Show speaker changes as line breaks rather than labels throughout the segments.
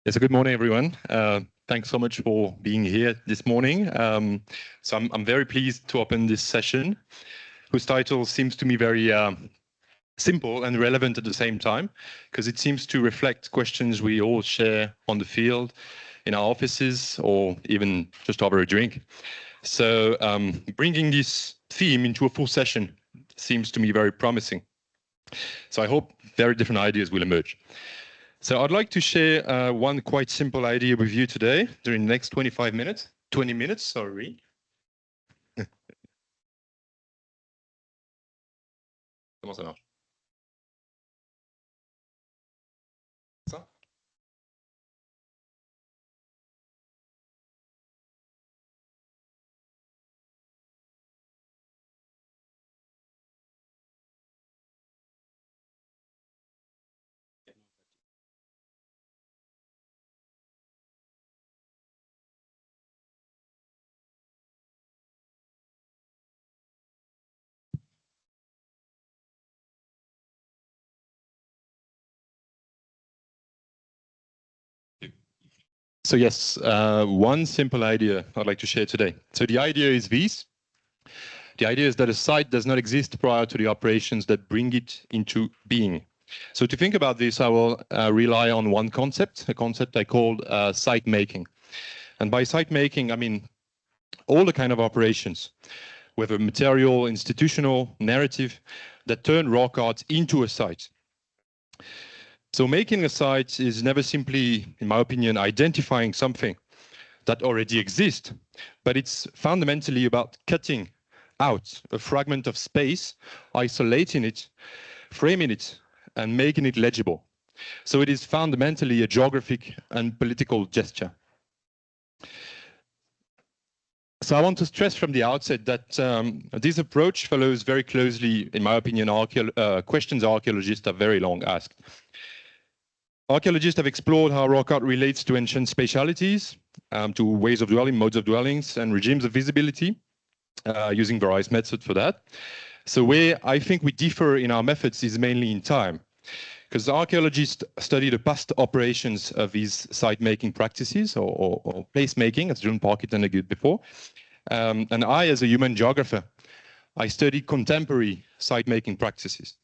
Yes, good morning, everyone. Thanks so much for being here this morning. So I'm very pleased to open this session, whose title seems to me very simple and relevant at the same time, because it seems to reflect questions we all share on the field, in our offices, or even just over a drink. So bringing this theme into a full session seems to me very promising. So I hope very different ideas will emerge. So I'd like to share one quite simple idea with you today during the next 20 minutes, sorry. Comment ça marche? Ça? So yes, one simple idea I'd like to share today. So the idea is this. The idea is that a site does not exist prior to the operations that bring it into being. So to think about this, I will rely on one concept, a concept I called site making. And by site making, I mean all the kind of operations, whether material, institutional, narrative, that turn rock art into a site. So making a site is never simply, in my opinion, identifying something that already exists, but it's fundamentally about cutting out a fragment of space, isolating it, framing it, and making it legible. So it is fundamentally a geographic and political gesture. So I want to stress from the outset that this approach follows very closely, in my opinion, questions archaeologists have very long asked. Archaeologists have explored how rock art relates to ancient spatialities, to ways of dwelling, modes of dwellings, and regimes of visibility, using various methods for that. So where I think we differ in our methods is mainly in time, because archaeologists study the past operations of these site-making practices, or place-making, as John Parkinson argued before. And I, as a human geographer, I study contemporary site-making practices.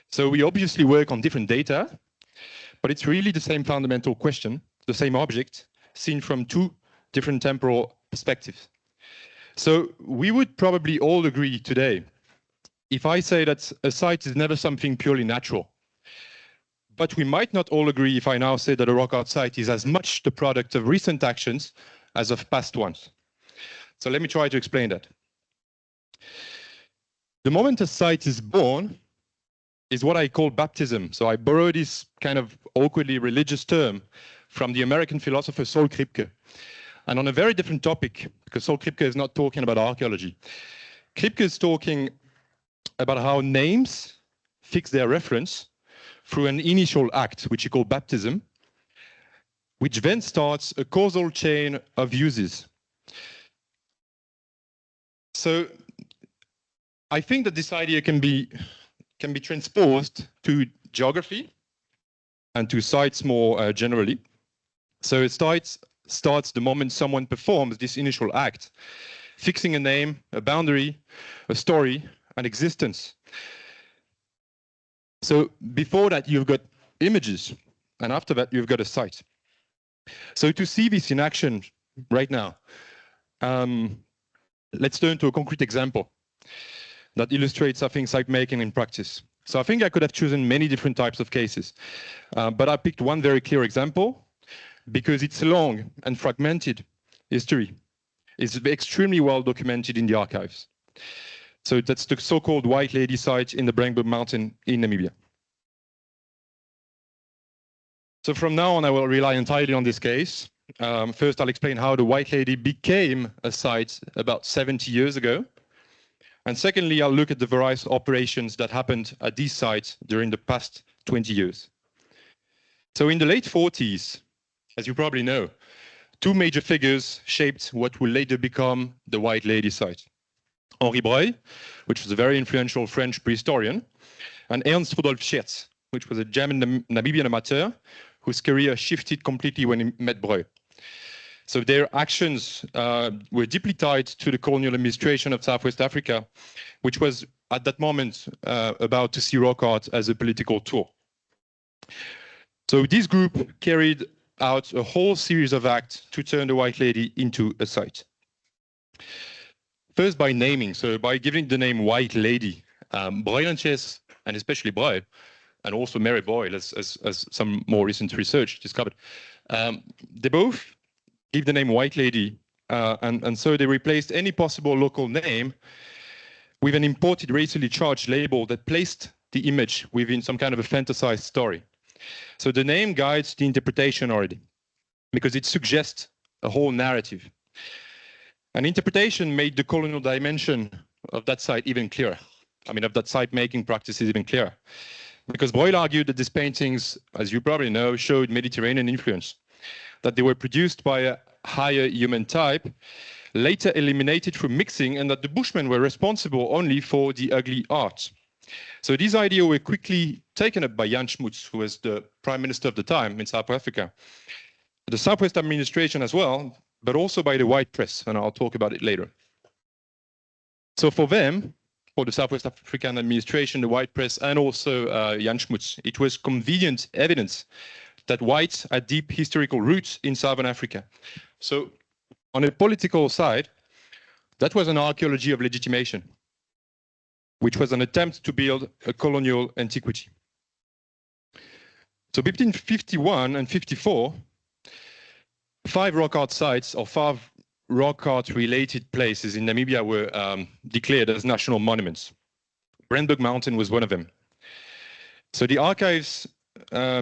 So we obviously work on different data, but it's really the same fundamental question, the same object, seen from two different temporal perspectives. So we would probably all agree today, if I say that a site is never something purely natural, but we might not all agree if I now say that a rock art site is as much the product of recent actions as of past ones. So let me try to explain that. The moment a site is born is what I call baptism. So I borrow this kind of awkwardly religious term from the American philosopher Saul Kripke. And on a very different topic, because Saul Kripke is not talking about archaeology. Kripke is talking about how names fix their reference through an initial act, which he called baptism, which then starts a causal chain of uses. So I think that this idea can be transposed to geography and to sites more generally. So it starts the moment someone performs this initial act, fixing a name, a boundary, a story, an existence. So before that, you've got images, and after that, you've got a site. So to see this in action right now, let's turn to a concrete example that illustrates, I think, site making in practice. So I think I could have chosen many different types of cases, but I picked one very clear example because its long and fragmented history is extremely well documented in the archives. So that's the so-called White Lady site in the Brandberg Mountain in Namibia. So from now on, I will rely entirely on this case. First, I'll explain how the White Lady became a site about 70 years ago. And secondly, I'll look at the various operations that happened at these sites during the past 20 years. So in the late 40s, as you probably know, two major figures shaped what will later become the White Lady site. Henri Breuil, which was a very influential French prehistorian, and Ernst Rudolf Scherz, which was a German Namibian amateur whose career shifted completely when he met Breuil. So their actions were deeply tied to the colonial administration of Southwest Africa, which was at that moment about to see rock art as a political tool. So this group carried out a whole series of acts to turn the White Lady into a site. First by naming, so by giving the name White Lady, Breuil and Chess, and especially Breuil, and also Mary Boyle, as some more recent research discovered, they both give the name White Lady, and so they replaced any possible local name with an imported racially charged label that placed the image within some kind of a fantasized story. So the name guides the interpretation already, because it suggests a whole narrative. And interpretation made the colonial dimension of that site even clearer. I mean, of that site making practices even clearer. Because Breuil argued that these paintings, as you probably know, showed Mediterranean influence, that they were produced by a higher human type, later eliminated through mixing, and that the Bushmen were responsible only for the ugly art. So these ideas were quickly taken up by Jan Smuts, who was the prime minister of the time in South Africa, the Southwest administration as well, but also by the white press, and I'll talk about it later. So for them, for the Southwest African administration, the white press, and also Jan Smuts, it was convenient evidence that whites had deep historical roots in Southern Africa. So on a political side, that was an archaeology of legitimation, which was an attempt to build a colonial antiquity. So between 51 and 54, 5 rock art sites or 5 rock art related places in Namibia were declared as national monuments. Brandberg Mountain was one of them. So the archives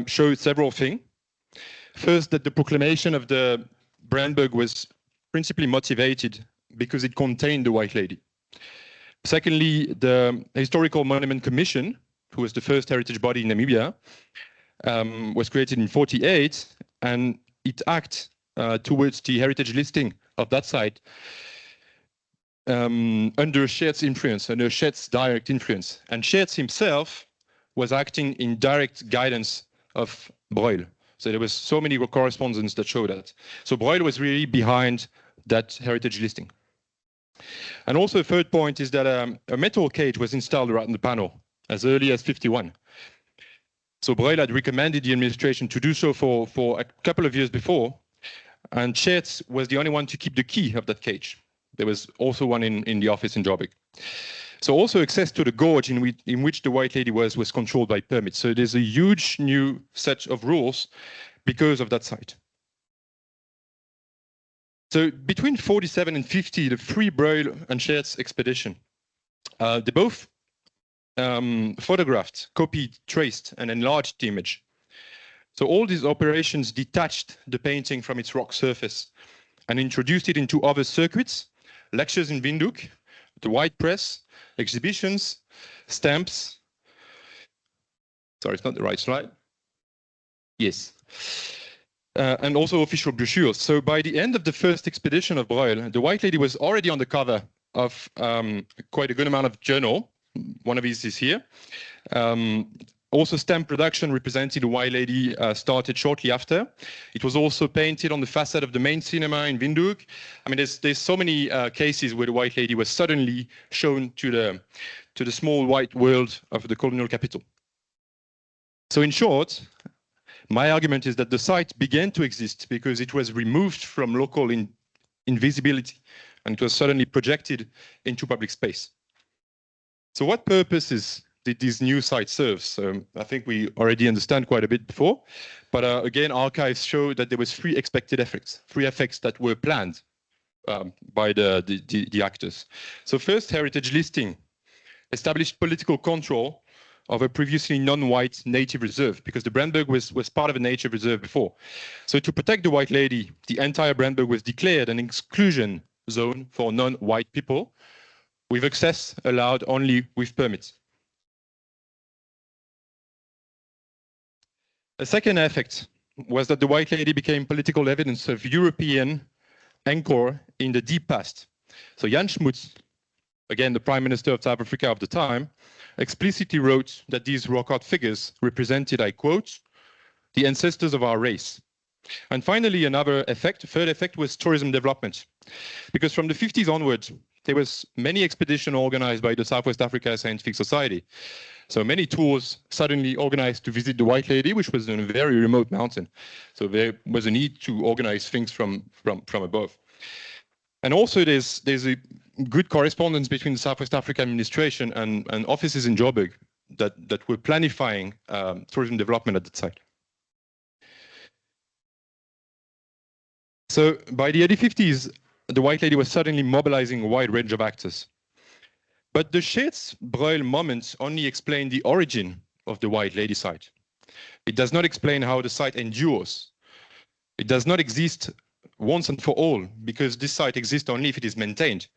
showed several things. First, that the proclamation of the Brandberg was principally motivated because it contained the White Lady. Secondly, the Historical Monument Commission, who was the first heritage body in Namibia, was created in 1948, and it acted towards the heritage listing of that site under Schert's influence, under Schert's direct influence. And Schertz himself was acting in direct guidance of Breuil. So there was so many correspondence that showed that. So Breuil was really behind that heritage listing. And also a third point is that a metal cage was installed right in the panel as early as 1951. So Breuil had recommended the administration to do so for a couple of years before, and Schertz was the only one to keep the key of that cage. There was also one in the office in Joburg. So also access to the gorge in which the White Lady was controlled by permits. So there's a huge new set of rules because of that site. So between 47 and 50, the three Breuil and Schertz expedition, they both photographed, copied, traced, and enlarged the image. So all these operations detached the painting from its rock surface and introduced it into other circuits, lectures in Windhoek, the white press, exhibitions, stamps. Sorry, it's not the right slide. Yes. And also official brochures. So by the end of the first expedition of Breuil, the White Lady was already on the cover of quite a good amount of journal. One of these is here. Also stamp production representing the White Lady started shortly after. It was also painted on the facade of the main cinema in Windhoek. I mean, there's so many cases where the White Lady was suddenly shown to the small white world of the colonial capital. So in short, my argument is that the site began to exist because it was removed from local invisibility and it was suddenly projected into public space. So what purposes did this new site serve? So I think we already understand quite a bit before, but again, archives show that there was 3 expected effects, 3 effects that were planned by the actors. So first, heritage listing established political control of a previously non-white native reserve, because the Brandberg was part of a nature reserve before. So to protect the White Lady, the entire Brandberg was declared an exclusion zone for non-white people, with access allowed only with permits. A second effect was that the White Lady became political evidence of European anchor in the deep past. So Jan Smuts, again the Prime Minister of South Africa of the time, explicitly wrote that these rock art figures represented, I quote, the ancestors of our race. And finally, another effect, third effect, was tourism development. Because from the 50s onwards, there was many expeditions organized by the Southwest Africa Scientific Society. So many tours suddenly organized to visit the White Lady, which was in a very remote mountain. So there was a need to organize things from above. And also there's a good correspondence between the Southwest Africa administration and offices in Joburg that were planifying tourism development at that site. So by the early 50s, the White Lady was suddenly mobilizing a wide range of actors. But the Scheets-Breuil moments only explain the origin of the White Lady site. It does not explain how the site endures. It does not exist once and for all, because this site exists only if it is maintained.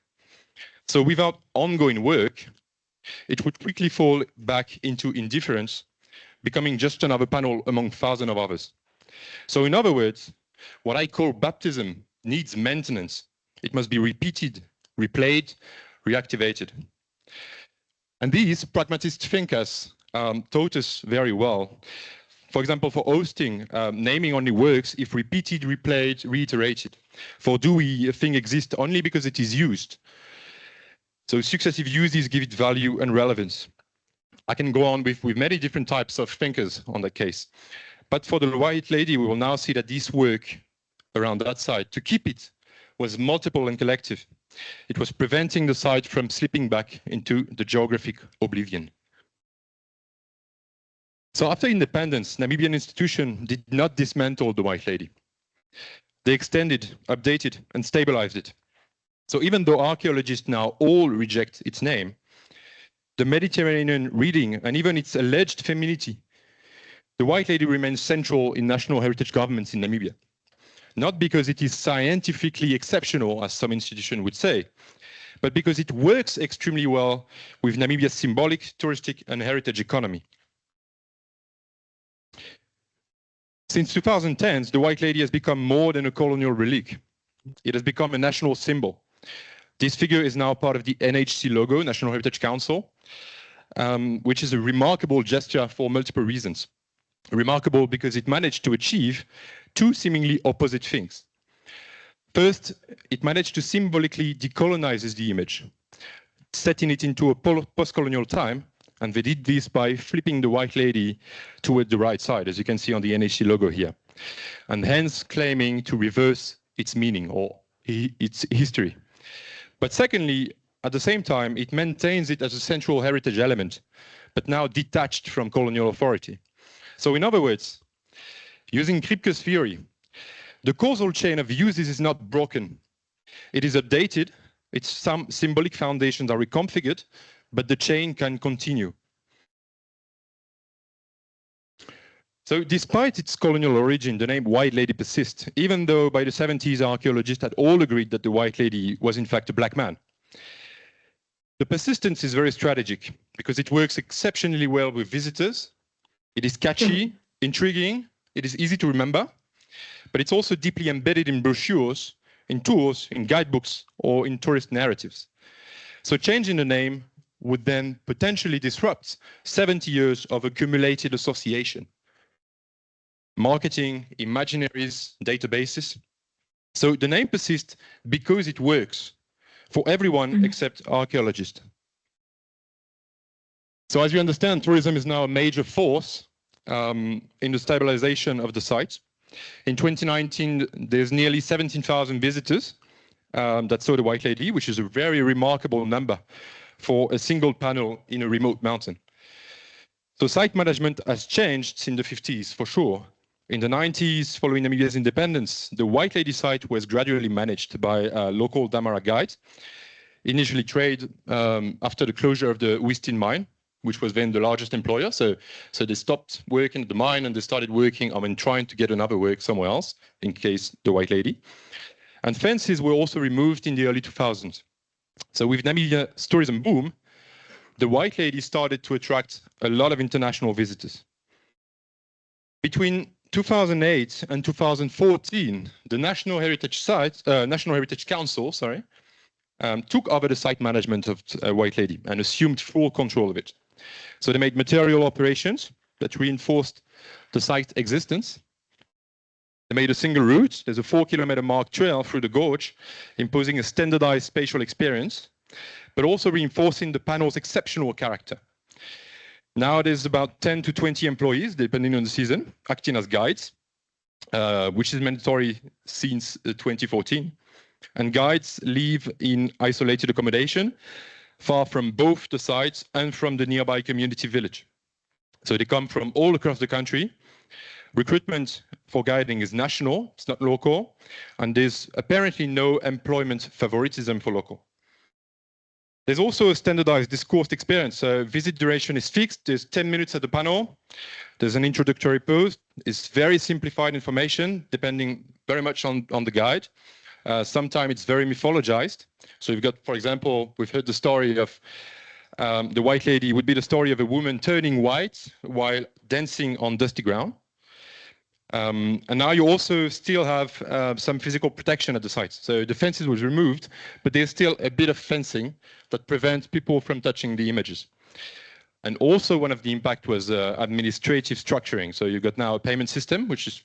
So without ongoing work, it would quickly fall back into indifference, becoming just another panel among thousands of others. So in other words, what I call baptism needs maintenance. It must be repeated, replayed, reactivated. And these pragmatist thinkers taught us very well. For example, for hosting, naming only works if repeated, replayed, reiterated. For do a thing exist only because it is used. So successive uses give it value and relevance. I can go on with many different types of thinkers on that case. But for the White Lady, we will now see that this work around that site, to keep it, was multiple and collective. It was preventing the site from slipping back into the geographic oblivion. So after independence, Namibian institutions did not dismantle the White Lady. They extended, updated, and stabilized it. So even though archaeologists now all reject its name, the Mediterranean reading and even its alleged femininity, the White Lady remains central in national heritage governments in Namibia. Not because it is scientifically exceptional, as some institutions would say, but because it works extremely well with Namibia's symbolic, touristic, and heritage economy. Since 2010, the White Lady has become more than a colonial relic. It has become a national symbol. This figure is now part of the NHC logo, National Heritage Council, which is a remarkable gesture for multiple reasons. Remarkable because it managed to achieve two seemingly opposite things. First, it managed to symbolically decolonize the image, setting it into a post-colonial time, and they did this by flipping the White Lady toward the right side, as you can see on the NHC logo here, and hence claiming to reverse its meaning or its history. But secondly, at the same time, it maintains it as a central heritage element, but now detached from colonial authority. So in other words, using Kripke's theory, the causal chain of uses is not broken. It is updated, its some symbolic foundations are reconfigured, but the chain can continue. So despite its colonial origin, the name White Lady persists, even though by the 70s archaeologists had all agreed that the White Lady was in fact a black man. The persistence is very strategic because it works exceptionally well with visitors. It is catchy, intriguing, it is easy to remember, but it's also deeply embedded in brochures, in tours, in guidebooks, or in tourist narratives. So changing the name would then potentially disrupt 70 years of accumulated association. Marketing, imaginaries, databases. So the name persists because it works for everyone except archaeologists. So as you understand, tourism is now a major force in the stabilization of the site. In 2019, there's nearly 17,000 visitors that saw the White Lady, which is a very remarkable number for a single panel in a remote mountain. So site management has changed in the 50s, for sure. In the 90s, following Namibia's independence, the White Lady site was gradually managed by local Damara guides, initially trained after the closure of the Wistin mine, which was then the largest employer. So they stopped working at the mine and they started working, trying to get another work somewhere else in case the White Lady. And fences were also removed in the early 2000s. So with Namibia's tourism boom, the White Lady started to attract a lot of international visitors. Between 2008 and 2014, the National Heritage Council, took over the site management of White Lady and assumed full control of it. So they made material operations that reinforced the site's existence. They made a single route. There's a 4-kilometer marked trail through the gorge, imposing a standardized spatial experience, but also reinforcing the panel's exceptional character. Now there's about 10 to 20 employees, depending on the season, acting as guides, which is mandatory since 2014. And guides live in isolated accommodation, far from both the sites and from the nearby community village. So they come from all across the country. Recruitment for guiding is national, it's not local, and there's apparently no employment favoritism for local. There's also a standardized discourse experience. So visit duration is fixed. There's 10 minutes at the panel. There's an introductory post. It's very simplified information, depending very much on the guide. Sometimes it's very mythologized. So you've got, for example, we've heard the story of the white lady would be the story of a woman turning white while dancing on dusty ground. And now you also still have some physical protection at the site. So the fences was removed, but there's still a bit of fencing that prevents people from touching the images. And also one of the impact was administrative structuring. So you've got now a payment system, which is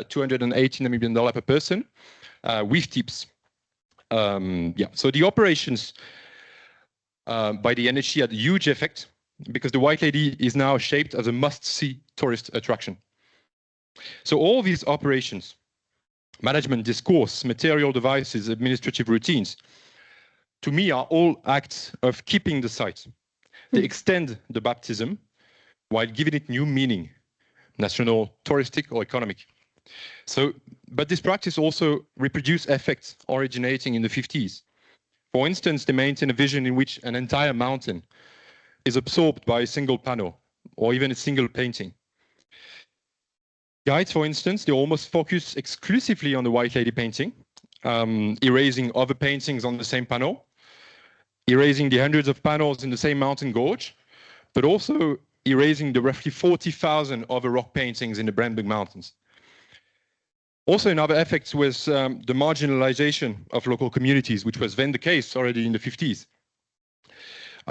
280 Namibian dollar per person, with tips. So the operations by the NHC had a huge effect because the White Lady is now shaped as a must-see tourist attraction. So all these operations, management, discourse, material devices, administrative routines, to me are all acts of keeping the site. They extend the baptism while giving it new meaning, national, touristic, or economic. So, but this practice also reproduced effects originating in the 50s. For instance, they maintain a vision in which an entire mountain is absorbed by a single panel or even a single painting. Guides, for instance, they almost focus exclusively on the White Lady painting, erasing other paintings on the same panel, erasing the hundreds of panels in the same mountain gorge, but also erasing the roughly 40,000 other rock paintings in the Brandberg Mountains. Also, another effect was the marginalization of local communities, which was then the case already in the 50s.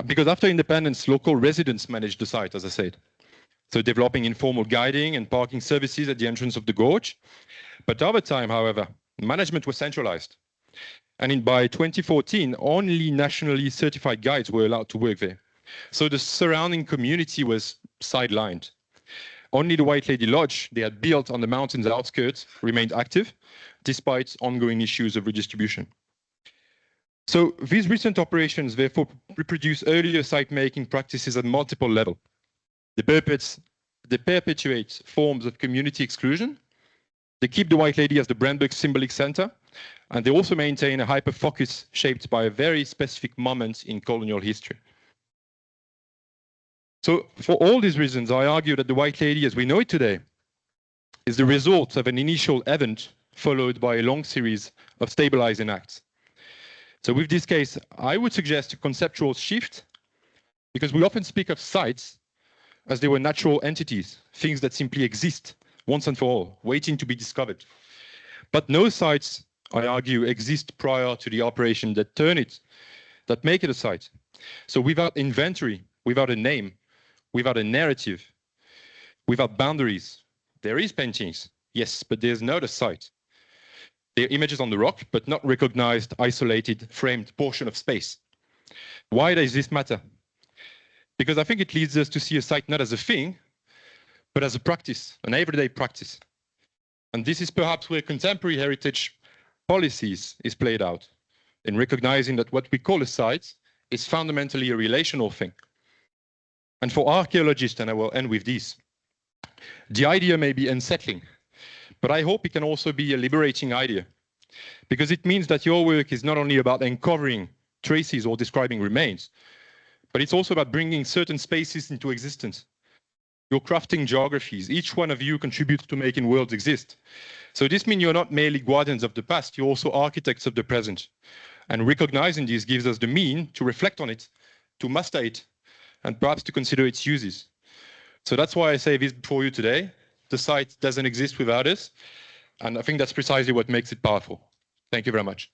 Because after independence, local residents managed the site, as I said. So developing informal guiding and parking services at the entrance of the gorge. But over time, however, management was centralized. And by 2014, only nationally certified guides were allowed to work there. So the surrounding community was sidelined. Only the White Lady Lodge they had built on the mountain's outskirts remained active, despite ongoing issues of redistribution. So these recent operations therefore reproduce earlier site-making practices at multiple levels. They perpetuate forms of community exclusion. They keep the White Lady as the Brandberg symbolic center, and they also maintain a hyper-focus shaped by a very specific moment in colonial history. So for all these reasons, I argue that the White Lady as we know it today is the result of an initial event followed by a long series of stabilizing acts. So with this case, I would suggest a conceptual shift, because we often speak of sites as they were natural entities, things that simply exist once and for all, waiting to be discovered. But no sites, I argue, exist prior to the operation that turn it, that make it a site. So without inventory, without a name, without a narrative, without boundaries, there is paintings, yes, but there's not a site. There are images on the rock, but not recognized, isolated, framed portion of space. Why does this matter? Because I think it leads us to see a site not as a thing, but as a practice, an everyday practice. And this is perhaps where contemporary heritage policies is played out, in recognizing that what we call a site is fundamentally a relational thing. And for archaeologists, and I will end with this, the idea may be unsettling, but I hope it can also be a liberating idea, because it means that your work is not only about uncovering traces or describing remains, but it's also about bringing certain spaces into existence. You're crafting geographies. Each one of you contributes to making worlds exist. So this means you're not merely guardians of the past, you're also architects of the present. And recognizing this gives us the mean to reflect on it, to master it, and perhaps to consider its uses. So that's why I say this for you today. The site doesn't exist without us. And I think that's precisely what makes it powerful. Thank you very much.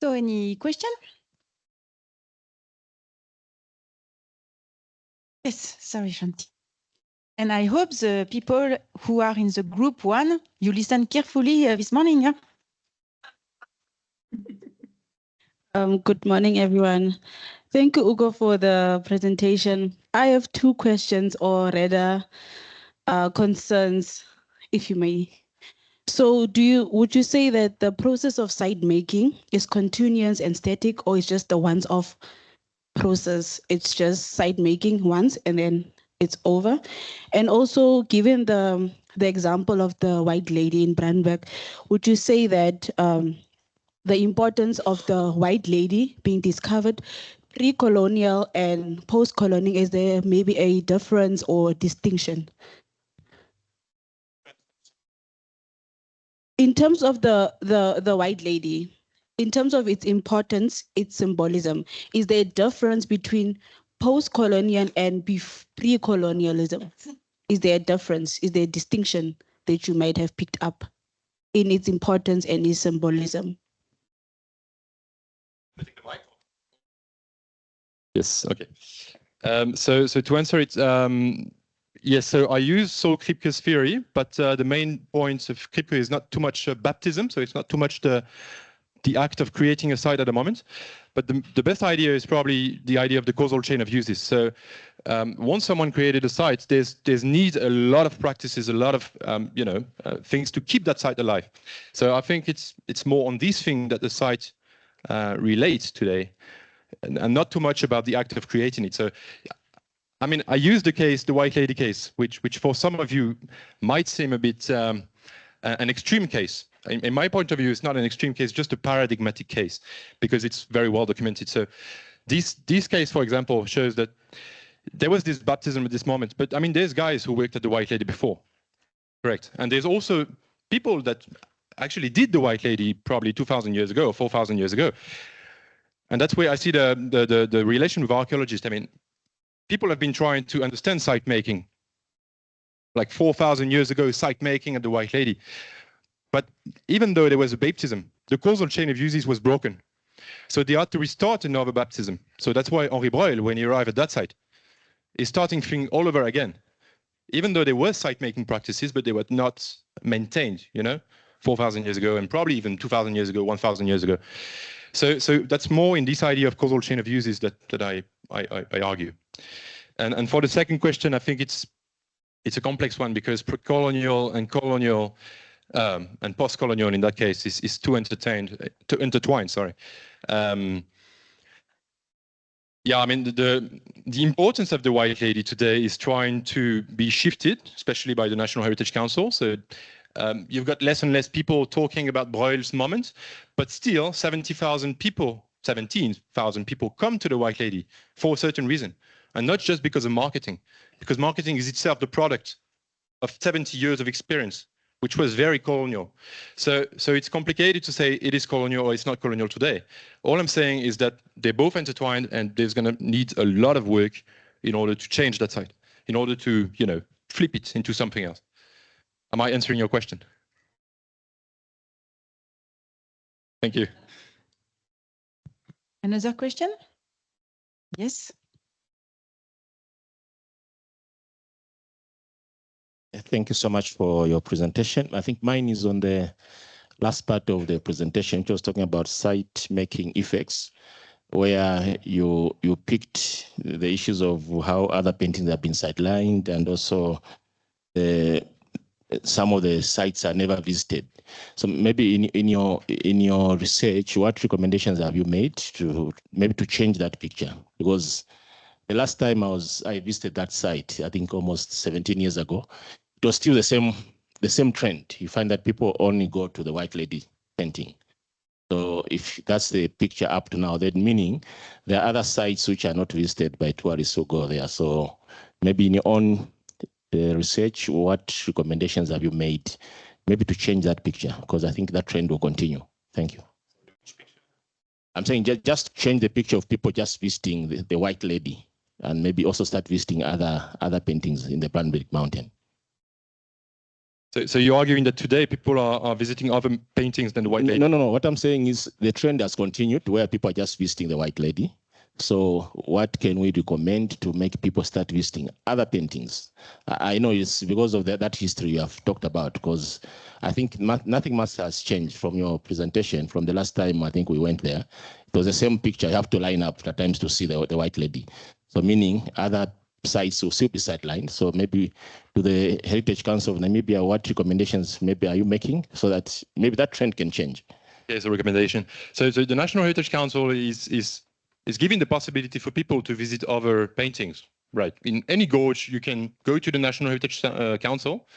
So any question? Yes, sorry, Shanti. And I hope the people who are in the group 1, you listen carefully this morning. Yeah?
Good morning, everyone. Thank you, Hugo, for the presentation. I have 2 questions, or rather concerns, if you may. So would you say that the process of site making is continuous and static, or is just a once-off process? It's just site making once and then it's over? And also, given the example of the white lady in Brandenburg, would you say that the importance of the white lady being discovered pre-colonial and post-colonial, is there maybe a difference or distinction? In terms of the white lady, in terms of its importance, its symbolism, is there a difference between post-colonial and pre-colonialism? Is there a difference? Is there a distinction that you might have picked up in its importance and its symbolism?
Yes, okay. So to answer it, yes, so I use Saul Kripke's theory, but the main point of Kripke is not too much baptism, so it's not too much the act of creating a site at the moment, but the best idea is probably the idea of the causal chain of uses. So once someone created a site, there's need a lot of practices, a lot of things to keep that site alive. So I think it's more on these things that the site relates today, and not too much about the act of creating it. So, I mean, I use the white lady case, which for some of you might seem a bit an extreme case. In my point of view, it's not an extreme case, just a paradigmatic case, because it's very well documented. So this case, for example, shows that there was this baptism at this moment, but I mean, there's guys who worked at the white lady before, correct? And there's also people that actually did the white lady probably 2,000 years ago, 4,000 years ago. And that's where I see the relation with archaeologists. I mean, people have been trying to understand site making, like 4,000 years ago, site making at the white lady. But even though there was a baptism, the causal chain of uses was broken. So they had to restart another baptism. So that's why Henri Breuil, when he arrived at that site, is starting things all over again. Even though there were site making practices, but they were not maintained, 4,000 years ago, and probably even 2,000 years ago, 1,000 years ago. So that's more in this idea of causal chain of uses that I argue. And for the second question, I think it's a complex one, because pre-colonial and colonial and post-colonial in that case is too intertwined. Sorry. Yeah, I mean, the importance of the white lady today is trying to be shifted, especially by the National Heritage Council. So you've got less and less people talking about Breuil's moment, but still 17,000 people come to the white lady for a certain reason. And not just because of marketing, because marketing is itself the product of 70 years of experience, which was very colonial. So it's complicated to say it is colonial or it's not colonial today. All I'm saying is that they're both intertwined, and there's going to need a lot of work in order to change that site, in order to, flip it into something else. Am I answering your question? Thank you.
Another question? Yes.
Thank you so much for your presentation. I think mine is on the last part of the presentation, which was talking about site making effects, where you picked the issues of how other paintings have been sidelined, and also some of the sites are never visited. So maybe in your research, what recommendations have you made to change that picture? Because the last time I visited that site, I think almost 17 years ago, it was still the same trend. You find that people only go to the white lady painting. So if that's the picture up to now, then meaning there are other sites which are not visited by tourists who go there. So maybe in your own research, what recommendations have you made maybe to change that picture? Because I think that trend will continue. Thank you. I'm saying just change the picture of people just visiting the white lady, and maybe also start visiting other paintings in the Brandenburg Mountain.
So you're arguing that today people are visiting other paintings than the White Lady?
No. What I'm saying is the trend has continued where people are just visiting the White Lady. So what can we recommend to make people start visiting other paintings? I know it's because of that history you have talked about, because I think nothing much has changed from your presentation from the last time I think we went there. It was the same picture. You have to line up at times to see the White Lady. So meaning other sites will still be sidelined. So maybe to the Heritage Council of Namibia, what recommendations maybe are you making so that maybe that trend can change?
Yes, a recommendation. So the National Heritage Council is giving the possibility for people to visit other paintings. Right. In any gorge, you can go to the National Heritage Council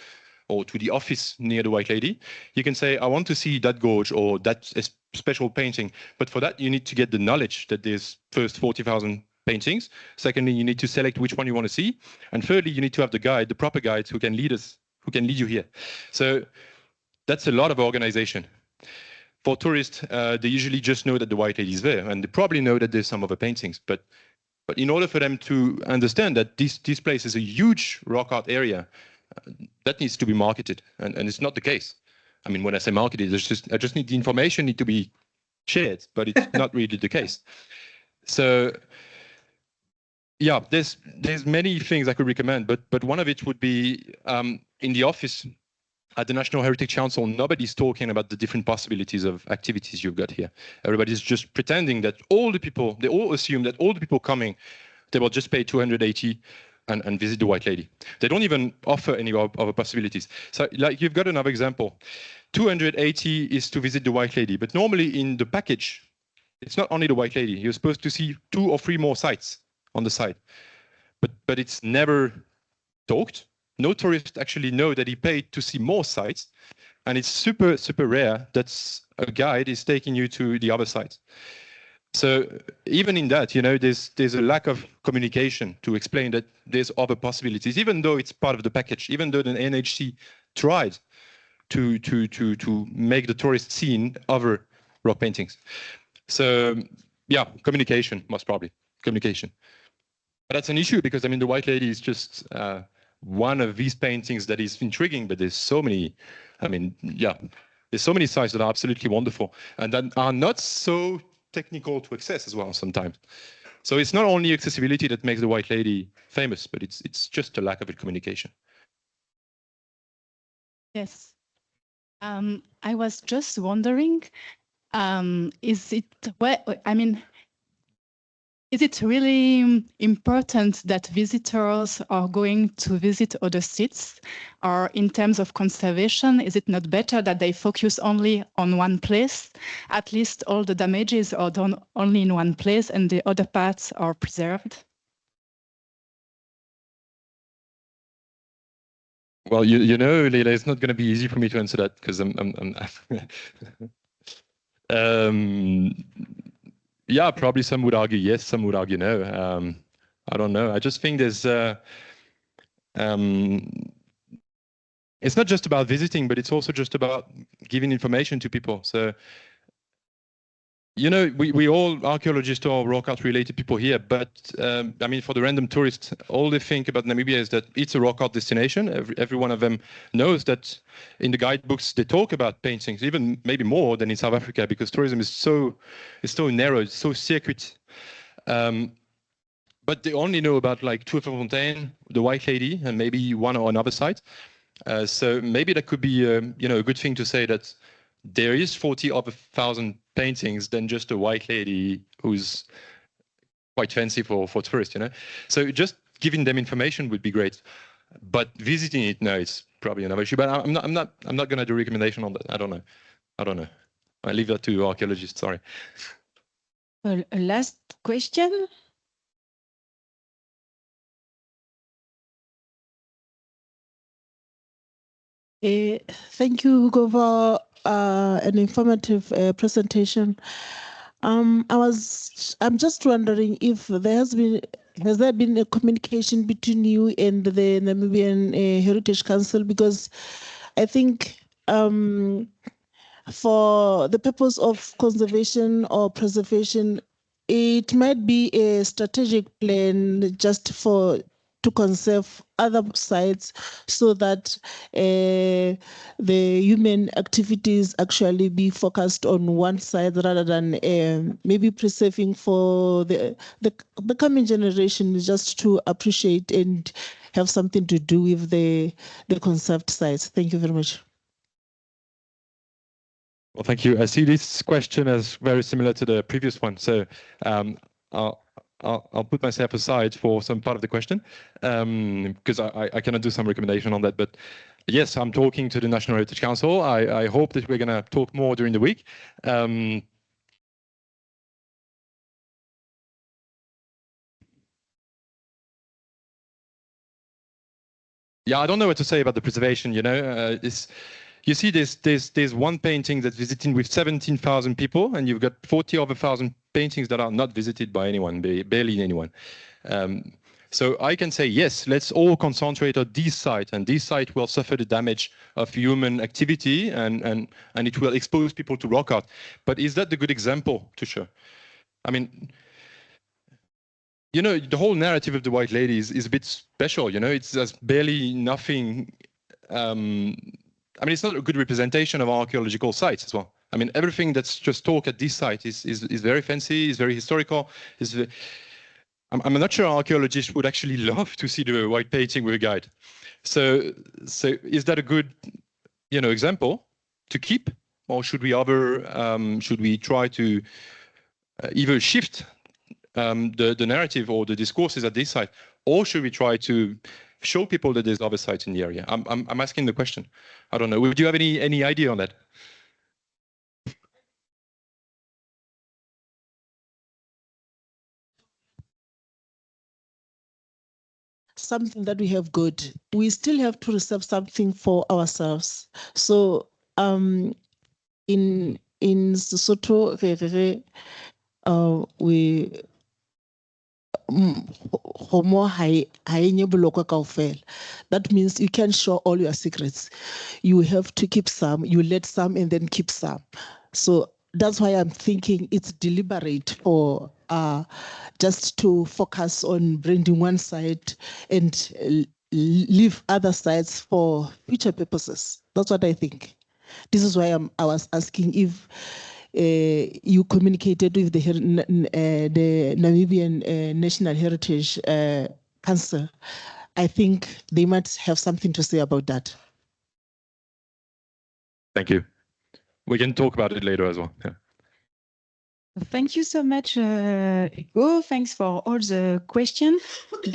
or to the office near the White Lady. You can say, I want to see that gorge or that special painting. But for that, you need to get the knowledge that there's first 40,000 paintings. Secondly, you need to select which one you want to see. And thirdly, you need to have the guide, the proper guides who can lead us, who can lead you here. So that's a lot of organization. For tourists, they usually just know that the White Lady is there, and they probably know that there's some other paintings. But in order for them to understand that this place is a huge rock art area, that needs to be marketed, and it's not the case. I mean, when I say marketed, I just need the information need to be shared, but it's not really the case. So yeah, there's many things I could recommend, but one of it would be in the office at the National Heritage Council, nobody's talking about the different possibilities of activities you've got here. Everybody's just pretending that all the people, they all assume that all the people coming, they will just pay 280 and visit the White Lady. They don't even offer any other possibilities. So like you've got another example. 280 is to visit the White Lady, but normally in the package, it's not only the White Lady. You're supposed to see 2 or 3 more sites on the side. But it's never talked. No tourists actually know that he paid to see more sites, and it's super, super rare that a guide is taking you to the other sites. So even in that, you know, there's a lack of communication to explain that there's other possibilities, even though it's part of the package, even though the NHC tried to make the tourist scene other rock paintings. So yeah, communication, most probably, communication. But that's an issue because, I mean, the White Lady is just one of these paintings that is intriguing, but there's so many, I mean, yeah, there's so many sites that are absolutely wonderful and that are not so technical to access as well sometimes. So it's not only accessibility that makes the White Lady famous, but it's just a lack of communication.
Yes. I was just wondering, is it really important that visitors are going to visit other sites? Or in terms of conservation, is it not better that they focus only on one place? At least all the damages are done only in one place and the other parts are preserved?
Well, you know, Leila, it's not going to be easy for me to answer that because yeah, probably some would argue yes, some would argue no. I don't know. I just think there's it's not just about visiting, but it's also just about giving information to people. So, you know, we all archaeologists or rock art related people here, but I mean, for the random tourist, all they think about Namibia is that it's a rock art destination. Every one of them knows that in the guidebooks they talk about paintings, even maybe more than in South Africa, because tourism is so narrow, it's so circuit. But they only know about like Tour Fontaine, the White Lady, and maybe one or another site. So maybe that could be you know, a good thing to say that there is 40,000 paintings than just a White Lady who's quite fancy for tourists, you know. So just giving them information would be great, but visiting it, no, it's probably another issue. But I'm not going to do a recommendation on that. I don't know. I leave that to archaeologists. Sorry.
A last question.
Thank you, Hugo, for an informative presentation. I'm just wondering if has there been a communication between you and the Namibian Heritage Council, because I think for the purpose of conservation or preservation, it might be a strategic plan just to to conserve other sites so that the human activities actually be focused on one side rather than maybe preserving for the coming generation, just to appreciate and have something to do with the conserved sites. Thank you very much.
Well, thank you. I see this question as very similar to the previous one, so I'll put myself aside for some part of the question because I cannot do some recommendation on that. But yes, I'm talking to the National Heritage Council. I hope that we're going to talk more during the week. Yeah, I don't know what to say about the preservation. You know, you see, there's one painting that's visited with 17,000 people, and you've got 40 over 1,000 paintings that are not visited by anyone, barely anyone. So I can say, yes, let's all concentrate on this site, and this site will suffer the damage of human activity, and it will expose people to rock art. But is that the good example to show? I mean, you know, the whole narrative of the White Lady is a bit special, you know, there's barely nothing. I mean, it's not a good representation of archaeological sites as well. I mean, everything that's just talk at this site is very fancy, is very historical. I'm not sure archaeologists would actually love to see the white painting with a guide. So is that a good, you know, example to keep, or should we try to either shift the narrative or the discourses at this site, or should we try to show people that there's other sites in the area? I'm asking the question. I don't know. Would you have any idea on that?
Something that we have good, we still have to reserve something for ourselves. So in Sesotho, we that means you can't show all your secrets. You have to keep some, you let some and then keep some. So that's why I'm thinking it's deliberate for just to focus on branding one side and leave other sides for future purposes. That's what I think. This is why I was asking if you communicated with the Namibian National Heritage Council. I think they might have something to say about that.
Thank you. We can talk about it later as well. Yeah.
Thank you so much, Hugo. Thanks for all the questions.